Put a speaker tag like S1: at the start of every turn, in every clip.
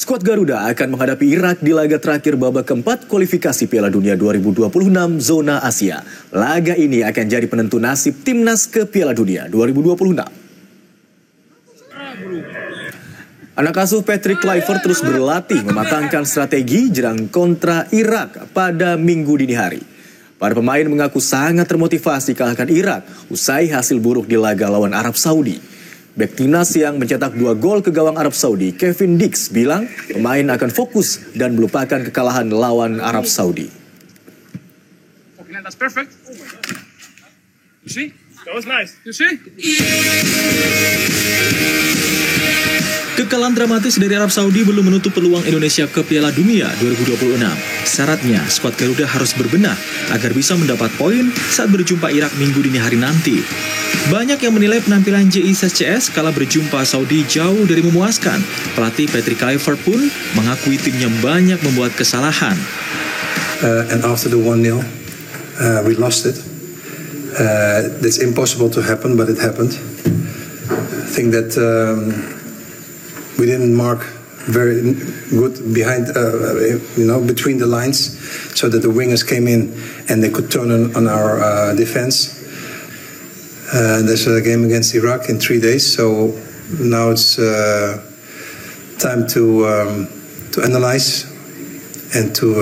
S1: Skuad Garuda akan menghadapi Irak di laga terakhir babak keempat kualifikasi Piala Dunia 2026 zona Asia. Laga ini akan jadi penentu nasib timnas ke Piala Dunia 2026. Anak asuh Patrick Kluivert terus berlatih mematangkan strategi jelang kontra Irak pada Minggu dini hari. Para pemain mengaku sangat termotivasi kalahkan Irak usai hasil buruk di laga lawan Arab Saudi. Bek timnas yang mencetak 2 gol ke gawang Arab Saudi, Kevin Dix, bilang pemain akan fokus dan melupakan kekalahan lawan Arab Saudi.
S2: That's perfect. You see? That was nice. You see?
S3: Kekalahan dramatis dari Arab Saudi belum menutup peluang Indonesia ke Piala Dunia 2026. Syaratnya, skuad Garuda harus berbenah agar bisa mendapat poin saat berjumpa Irak Minggu dini hari nanti. Banyak yang menilai penampilan JICS kala berjumpa Saudi jauh dari memuaskan. Pelatih Patrick Kluivert pun mengakui timnya banyak membuat kesalahan.
S4: And after the 1-0, we lost it. It's impossible to happen, but it happened. I think that we didn't mark very good behind, between the lines, so that the wingers came in and they could turn on our defense. There's a game against Iraq in 3 days, so now it's time to analyze and to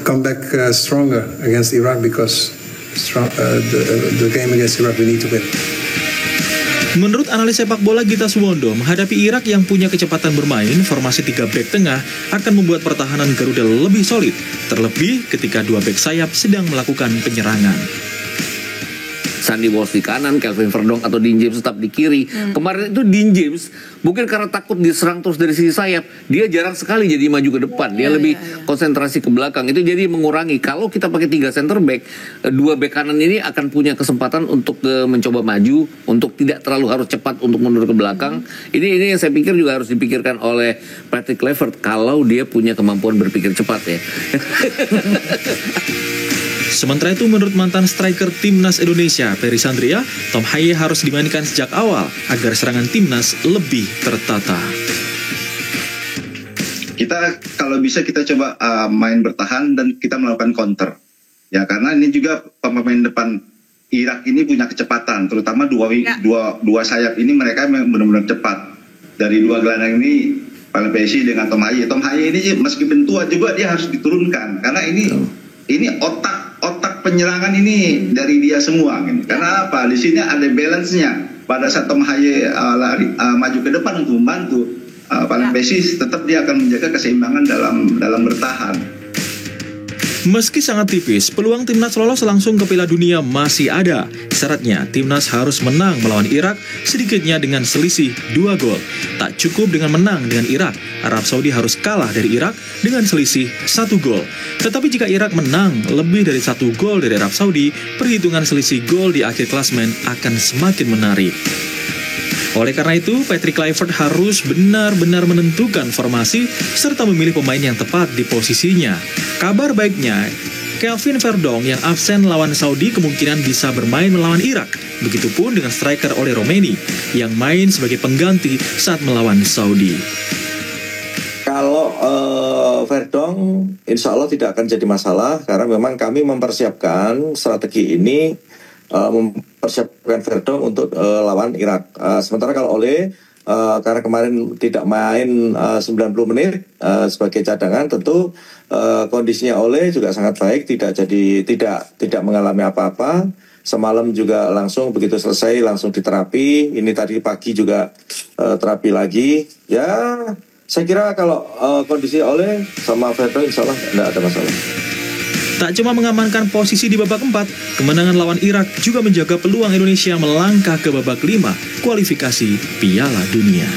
S4: come back stronger against Iraq, because the game against Iraq we need to win.
S3: Menurut analis sepak bola Gita Suwondo, menghadapi Irak yang punya kecepatan bermain, formasi 3 bek tengah akan membuat pertahanan Garuda lebih solid, terlebih ketika 2 bek sayap sedang melakukan penyerangan.
S5: Sandy Walsh di kanan, Kelvin Verdong atau Dean James tetap di kiri. Kemarin itu Dean James mungkin karena takut diserang terus dari sisi sayap, dia jarang sekali jadi maju ke depan. Dia lebih konsentrasi ke belakang. Itu jadi mengurangi. Kalau kita pakai 3 center back, 2 back kanan ini akan punya kesempatan untuk mencoba maju, untuk tidak terlalu harus cepat untuk mundur ke belakang. Ini yang saya pikir juga harus dipikirkan oleh Patrick Kluivert kalau dia punya kemampuan berpikir cepat ya.
S3: Sementara itu, menurut mantan striker timnas Indonesia, Ferry Sandria, Tom Haye harus dimainkan sejak awal agar serangan timnas lebih tertata.
S6: Kita kalau bisa kita coba main bertahan dan kita melakukan counter. Ya, karena ini juga pemain depan Irak ini punya kecepatan, terutama dua sayap ini mereka benar-benar cepat. Dari 2 gelandang ini, Paling Pesi dengan Tom Haye. Tom Haye ini meskipun tua juga dia harus diturunkan karena ini otak penyerangan ini dari dia semua gitu. Karena apa? Di sini ada balance-nya. Pada saat Tom Haye maju ke depan untuk membantu, Paling Pesi tetap dia akan menjaga keseimbangan dalam bertahan.
S3: Meski sangat tipis, peluang timnas lolos langsung ke Piala Dunia masih ada. Syaratnya, timnas harus menang melawan Irak sedikitnya dengan selisih 2 gol. Tak cukup dengan menang dengan Irak, Arab Saudi harus kalah dari Irak dengan selisih 1 gol. Tetapi jika Irak menang lebih dari 1 gol dari Arab Saudi, perhitungan selisih gol di akhir klasemen akan semakin menarik. Oleh karena itu, Patrick Kluivert harus benar-benar menentukan formasi serta memilih pemain yang tepat di posisinya. Kabar baiknya, Kelvin Verdong yang absen lawan Saudi kemungkinan bisa bermain melawan Irak. Begitupun dengan striker Ole Romeni yang main sebagai pengganti saat melawan Saudi.
S7: Kalau Verdong insya Allah tidak akan jadi masalah karena memang kami mempersiapkan strategi ini, mempersiapkan Verdong untuk lawan Irak. Sementara kalau Ole karena kemarin tidak main 90 menit sebagai cadangan, tentu kondisinya Ole juga sangat baik, tidak mengalami apa-apa. Semalam juga langsung begitu selesai langsung diterapi. Ini tadi pagi juga terapi lagi. Ya, saya kira kalau kondisi Ole sama Verdong insya Allah tidak ada masalah.
S3: Tak cuma mengamankan posisi di babak 4, kemenangan lawan Irak juga menjaga peluang Indonesia melangkah ke babak 5 kualifikasi Piala Dunia.